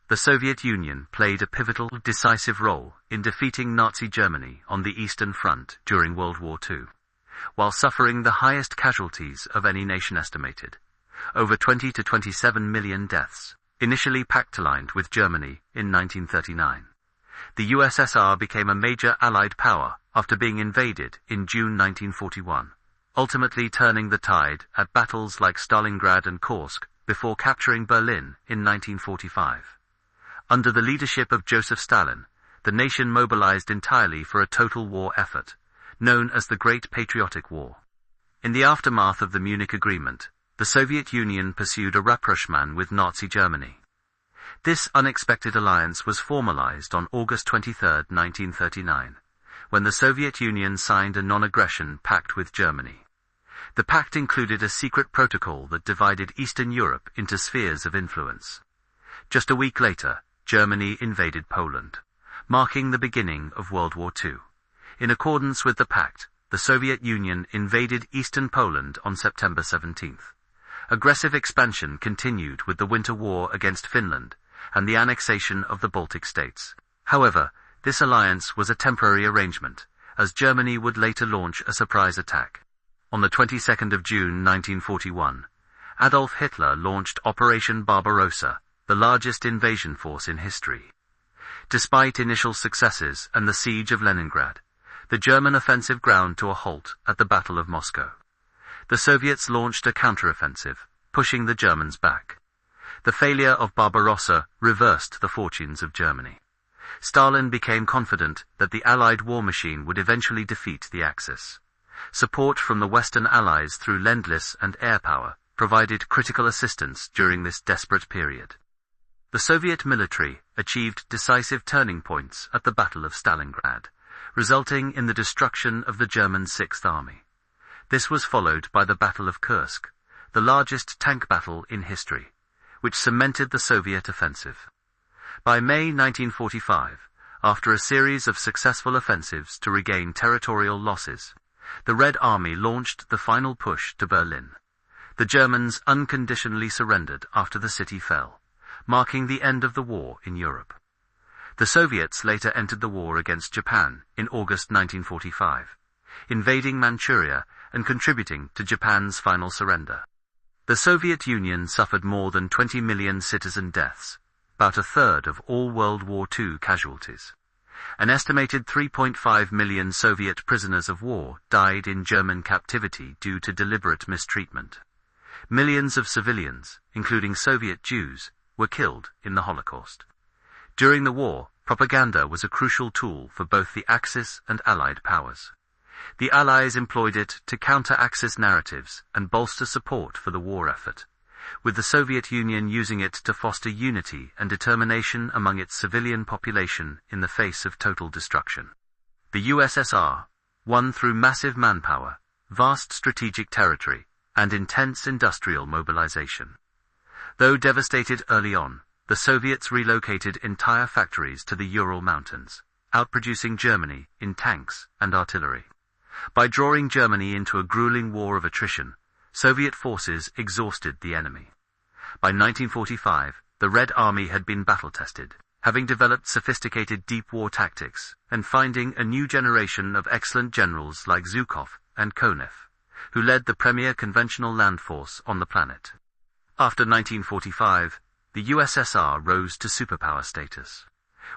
the Soviet Union played a pivotal, decisive role in defeating Nazi Germany on the Eastern Front during World War II, while suffering the highest casualties of any nation estimated, over 20 to 27 million deaths, initially pact-aligned with Germany in 1939. The USSR became a major Allied power after being invaded in June 1941, ultimately turning the tide at battles like Stalingrad and Kursk before capturing Berlin in 1945. Under the leadership of Joseph Stalin, the nation mobilized entirely for a total war effort, known as the Great Patriotic War. In the aftermath of the Munich Agreement, the Soviet Union pursued a rapprochement with Nazi Germany. This unexpected alliance was formalized on August 23, 1939, when the Soviet Union signed a non-aggression pact with Germany. The pact included a secret protocol that divided Eastern Europe into spheres of influence. Just a week later, Germany invaded Poland, marking the beginning of World War II. In accordance with the pact, the Soviet Union invaded eastern Poland on September 17. Aggressive expansion continued with the Winter War against Finland and the annexation of the Baltic states. However, this alliance was a temporary arrangement, as Germany would later launch a surprise attack. On the 22nd of June 1941, Adolf Hitler launched Operation Barbarossa, the largest invasion force in history. Despite initial successes and the siege of Leningrad, the German offensive ground to a halt at the Battle of Moscow. The Soviets launched a counteroffensive, pushing the Germans back. The failure of Barbarossa reversed the fortunes of Germany. Stalin became confident that the Allied war machine would eventually defeat the Axis. Support from the Western Allies through Lend-Lease and air power provided critical assistance during this desperate period. The Soviet military achieved decisive turning points at the Battle of Stalingrad, resulting in the destruction of the German Sixth Army. This was followed by the Battle of Kursk, the largest tank battle in history, which cemented the Soviet offensive. By May 1945, after a series of successful offensives to regain territorial losses, the Red Army launched the final push to Berlin. The Germans unconditionally surrendered after the city fell, marking the end of the war in Europe. The Soviets later entered the war against Japan in August 1945, invading Manchuria and contributing to Japan's final surrender. The Soviet Union suffered more than 20 million citizen deaths, about a third of all World War II casualties. An estimated 3.5 million Soviet prisoners of war died in German captivity due to deliberate mistreatment. Millions of civilians, including Soviet Jews, were killed in the Holocaust. During the war, propaganda was a crucial tool for both the Axis and Allied powers. The Allies employed it to counter Axis narratives and bolster support for the war effort, with the Soviet Union using it to foster unity and determination among its civilian population in the face of total destruction. The USSR won through massive manpower, vast strategic territory, and intense industrial mobilization. Though devastated early on, the Soviets relocated entire factories to the Ural Mountains, outproducing Germany in tanks and artillery. By drawing Germany into a grueling war of attrition, Soviet forces exhausted the enemy. By 1945, the Red Army had been battle-tested, having developed sophisticated deep war tactics and finding a new generation of excellent generals like Zhukov and Konev, who led the premier conventional land force on the planet. After 1945, the USSR rose to superpower status.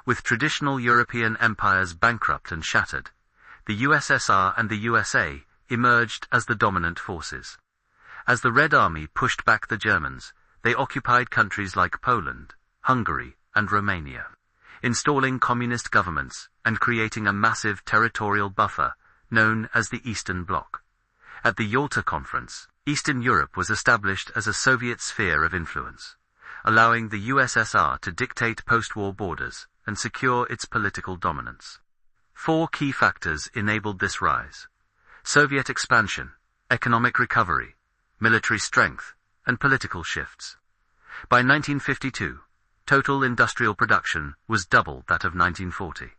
With traditional European empires bankrupt and shattered, the USSR and the USA emerged as the dominant forces. As the Red Army pushed back the Germans, they occupied countries like Poland, Hungary, and Romania, installing communist governments and creating a massive territorial buffer known as the Eastern Bloc. At the Yalta Conference, Eastern Europe was established as a Soviet sphere of influence, allowing the USSR to dictate post-war borders and secure its political dominance. 4 key factors enabled this rise: Soviet expansion, economic recovery, military strength, and political shifts. By 1952, total industrial production was double that of 1940.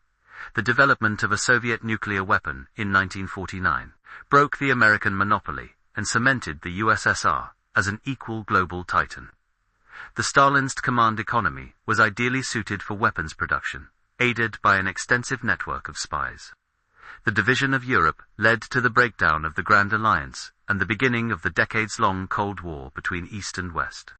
The development of a Soviet nuclear weapon in 1949 broke the American monopoly and cemented the USSR as an equal global titan. The Stalinist command economy was ideally suited for weapons production, aided by an extensive network of spies. The division of Europe led to the breakdown of the Grand Alliance and the beginning of the decades-long Cold War between East and West.